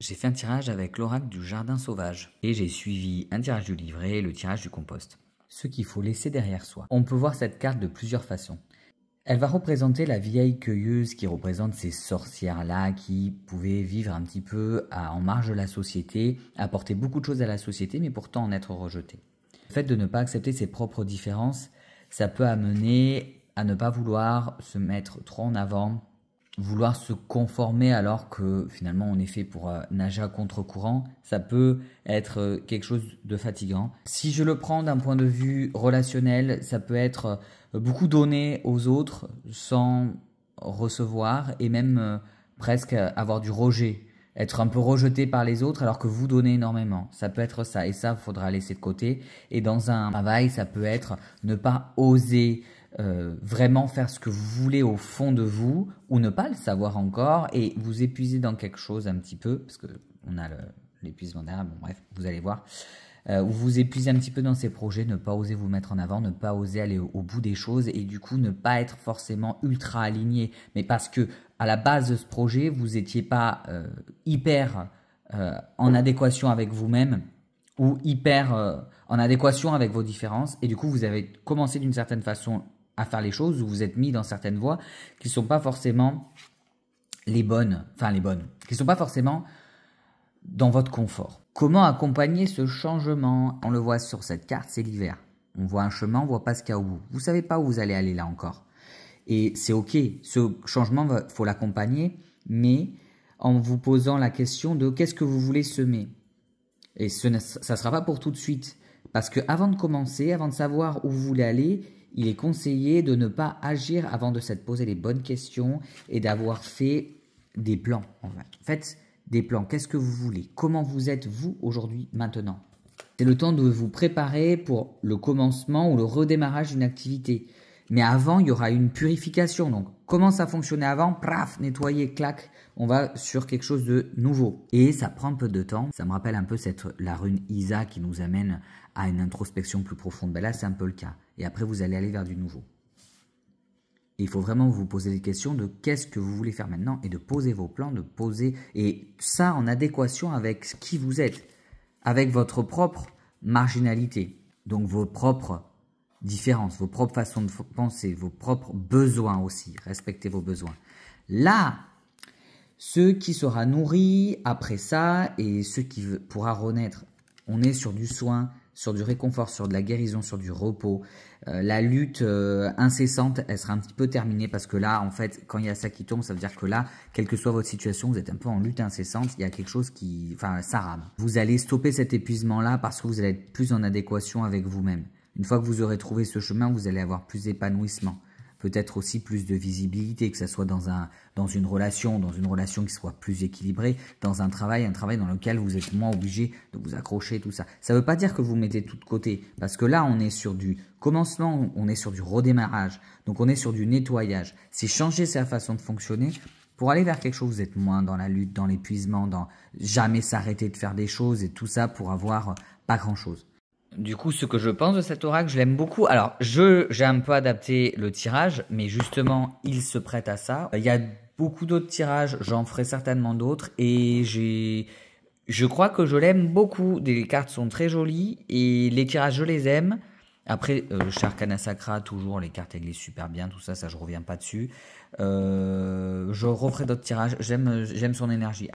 J'ai fait un tirage avec l'oracle du jardin sauvage et j'ai suivi un tirage du livret et le tirage du compost. Ce qu'il faut laisser derrière soi. On peut voir cette carte de plusieurs façons. Elle va représenter la vieille cueilleuse qui représente ces sorcières-là qui pouvaient vivre un petit peu en marge de la société, apporter beaucoup de choses à la société mais pourtant en être rejetées. Le fait de ne pas accepter ses propres différences, ça peut amener à ne pas vouloir se mettre trop en avant, vouloir se conformer alors que finalement on est fait pour nager à contre-courant, ça peut être quelque chose de fatigant. Si je le prends d'un point de vue relationnel, ça peut être beaucoup donner aux autres sans recevoir et même presque avoir du rejet, être un peu rejeté par les autres alors que vous donnez énormément. Ça peut être ça et ça, il faudra laisser de côté. Et dans un travail, ça peut être ne pas oser vraiment faire ce que vous voulez au fond de vous ou ne pas le savoir encore et vous épuiser dans quelque chose un petit peu parce que on a l'épuisement derrière, bon bref, vous allez voir, ou vous épuisez un petit peu dans ces projets, ne pas oser vous mettre en avant, ne pas oser aller au bout des choses et du coup ne pas être forcément ultra aligné, mais parce que à la base de ce projet, vous n'étiez pas hyper en adéquation avec vous-même ou hyper en adéquation avec vos différences et du coup vous avez commencé d'une certaine façon à faire les choses, où vous êtes mis dans certaines voies qui ne sont pas forcément les bonnes, qui ne sont pas forcément dans votre confort. Comment accompagner ce changement? On le voit sur cette carte, c'est l'hiver. On voit un chemin, on ne voit pas ce qu'il y a au bout. Vous ne savez pas où vous allez aller là encore. Et c'est ok, ce changement, il faut l'accompagner, mais en vous posant la question de qu'est-ce que vous voulez semer. Et ça ne sera pas pour tout de suite. Parce que avant de commencer, avant de savoir où vous voulez aller, il est conseillé de ne pas agir avant de s'être posé les bonnes questions et d'avoir fait des plans. Faites des plans. Qu'est-ce que vous voulez? Comment vous êtes, vous, aujourd'hui, maintenant? C'est le temps de vous préparer pour le commencement ou le redémarrage d'une activité. Mais avant, il y aura une purification. Donc, comment ça fonctionnait avant? Praf, nettoyer, clac. On va sur quelque chose de nouveau. Et ça prend un peu de temps. Ça me rappelle un peu la rune Isa qui nous amène à une introspection plus profonde. Ben là, c'est un peu le cas. Et après, vous allez aller vers du nouveau. Et il faut vraiment vous poser des questions de qu'est-ce que vous voulez faire maintenant et de poser vos plans, de poser et ça en adéquation avec qui vous êtes, avec votre propre marginalité, donc vos propres différences, vos propres façons de penser, vos propres besoins aussi, respectez vos besoins. Là, ce qui sera nourri après ça et ce qui pourra renaître, on est sur du soin, sur du réconfort, sur de la guérison, sur du repos. La lutte incessante, elle sera un petit peu terminée parce que là, en fait, quand il y a ça qui tombe, ça veut dire que là, quelle que soit votre situation, vous êtes un peu en lutte incessante, il y a quelque chose qui... Enfin, ça rame. Vous allez stopper cet épuisement-là parce que vous allez être plus en adéquation avec vous-même. Une fois que vous aurez trouvé ce chemin, vous allez avoir plus d'épanouissement. Peut-être aussi plus de visibilité, que ce soit dans une relation qui soit plus équilibrée, dans un travail dans lequel vous êtes moins obligé de vous accrocher, tout ça. Ça ne veut pas dire que vous mettez tout de côté, parce que là, on est sur du commencement, on est sur du redémarrage, donc on est sur du nettoyage. C'est changer sa façon de fonctionner pour aller vers quelque chose, vous êtes moins dans la lutte, dans l'épuisement, dans jamais s'arrêter de faire des choses et tout ça pour avoir pas grand-chose. Du coup, ce que je pense de cet oracle, je l'aime beaucoup. Alors, j'ai un peu adapté le tirage, mais justement, il se prête à ça. Il y a beaucoup d'autres tirages, j'en ferai certainement d'autres, et je crois que je l'aime beaucoup. Les cartes sont très jolies, et les tirages, je les aime. Après, chez Arcana Sacra, toujours, les cartes, elles glissent super bien, tout ça, je reviens pas dessus. Je referai d'autres tirages, j'aime son énergie.